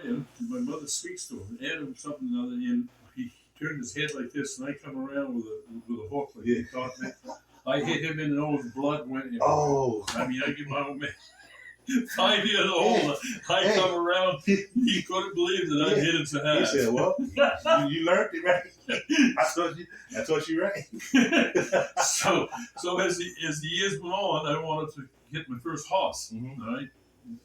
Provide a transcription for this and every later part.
and my mother speaks to him, Adam something or other, and he turned his head like this, and I come around with a hook like he caught me. I hit him in the nose, blood went everywhere. Oh. I mean, I give my old man 5 years old. I come around, he couldn't believe that I hit him so hard. He said, well, you learned it, right? I taught you right. so as the years went on, I wanted to get my first horse. Mm-hmm. All right.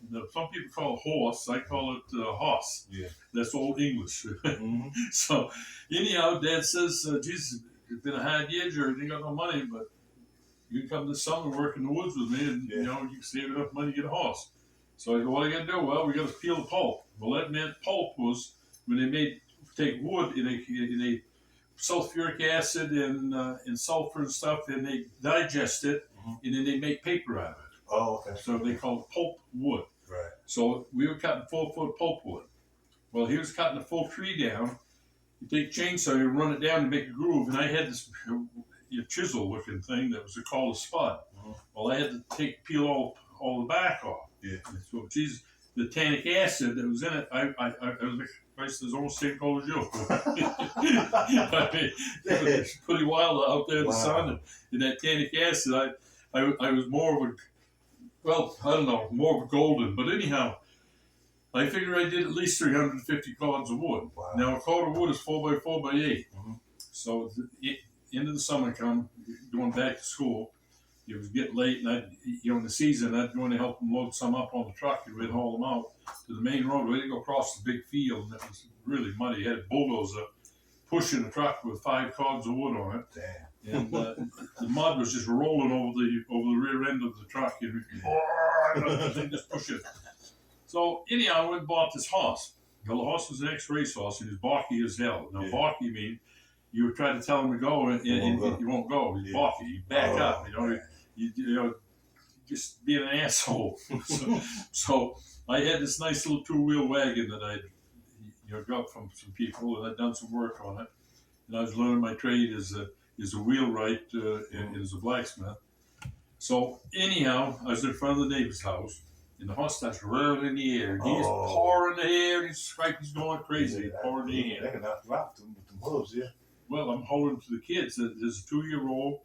Now, some people call it horse. I call it horse. Yeah. That's old English. Mm-hmm. So anyhow, Dad says, Jesus, it's been a hard year, Gerry. You got no money, but you can come this summer and work in the woods with me, and you know you can save enough money to get a horse. So I go, what are you gonna do? Well, we got to peel the pulp. Well, that meant pulp was when they take wood in a sulfuric acid and sulfur and stuff, and they digest it, and then they make paper out of it. Oh, okay. So they call it pulp wood. Right. So we were cutting 4-foot pulp wood. Well, he was cutting a full tree down. You take a chainsaw, you run it down and make a groove, and I had this chisel-looking thing that was called a spud. Mm-hmm. Well, I had to peel all the back off. Yeah. So, geez, the tannic acid that was in it, I was like, Christ, it's almost the same color as you. I mean, it was pretty wild out there in the sun, and that tannic acid, I was more of a, well, I don't know, more of a golden, but anyhow, I figured I did at least 350 cords of wood. Wow. Now, a cord of wood is 4x4x8. Mm-hmm. So, end of the summer come, going back to school, it was getting late, and in the season, I'd go in to help them load some up on the truck, and we'd haul them out to the main road. We had to go across the big field, and it was really muddy. You had a bulldozer pushing the truck with 5 cords of wood on it. Damn. And the mud was just rolling over the rear end of the truck, and they just push it. So anyhow, I went and bought this horse. Well, the horse was an ex-race horse, and he's balky as hell. Now, balky means you try to tell him to go, and he won't go. He's balky. You back up. You know, just being an asshole. So I had this nice little 2-wheel wagon that I got from some people, and I'd done some work on it. And I was learning my trade as a wheelwright and as a blacksmith. So anyhow, I was in front of the neighbor's house, and the horse starts running in the air. He's pouring the air, and he's going crazy. He's pouring the air. They can knock you out with the hooves, yeah. Well, I'm holding to the kids. There's a 2-year-old,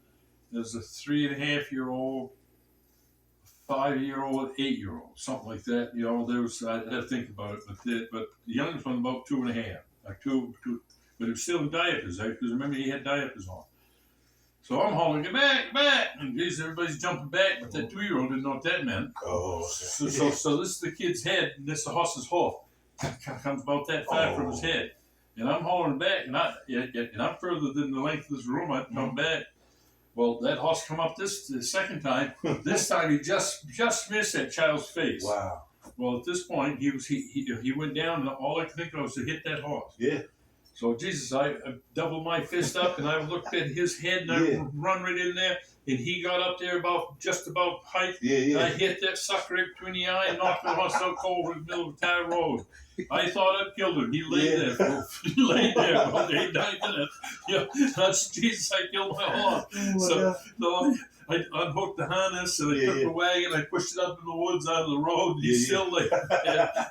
there's a 3.5-year-old, 5-year-old, 8-year-old, something like that. You know, I had to think about it, but the youngest one about 2.5, like two, but he was still in diapers, because remember he had diapers on. So I'm hollering, get back, and geez, everybody's jumping back, but that 2-year-old didn't know what that meant. Oh, okay. So this is the kid's head, and this is the horse's hoof. Comes about that far from his head. And I'm hollering back, and I'm further than the length of this room. I come back. Well, that horse come up the second time. This time he just missed that child's face. Wow. Well, at this point he went down, and all I could think of was to hit that horse. Yeah. So Jesus, I doubled my fist up, and I looked at his head, and I run right in there, and he got up there just about height. Yeah. And I hit that sucker right between the eye and knocked the horse out cold in the middle of the entire road. I thought I'd killed him. He laid there for 8 minutes. Yeah, that's Jesus. I killed my horse. So I unhooked the harness, and I took the wagon. I pushed it up in the woods out of the road. And he's still like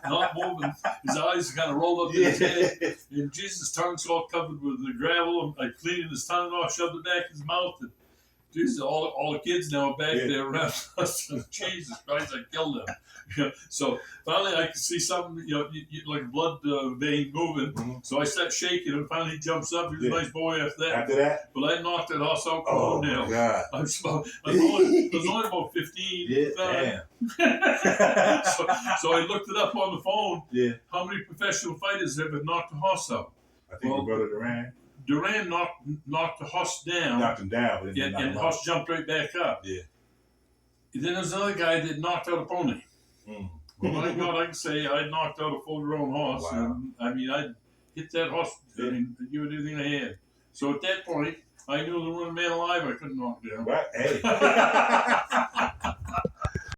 not moving. His eyes kind of rolled up in his head, and Jesus' tongue's all covered with the gravel. I cleaned his tongue off, shoved it back in his mouth. And Jesus, all the kids now are back there around us. And Jesus Christ, I killed him. So finally, I could see something, like a blood vein moving. Mm-hmm. So I start shaking, and finally he jumps up. He was a nice boy after that. But I knocked that horse out cold now. God. I was only about 15. Yeah, damn. So I looked it up on the phone. Yeah. How many professional fighters have knocked a horse out? I think your brother Duran. Duran knocked the horse down. Knocked him down. But and the horse jumped right back up. Yeah. And then there's another guy that knocked out a pony. Well, my God, I can say I knocked out a full-grown horse. Wow. And, I mean, I hit that horse. I mean, I give it everything I had. So at that point, I knew there wasn't a man alive I couldn't knock down. Right. Hey.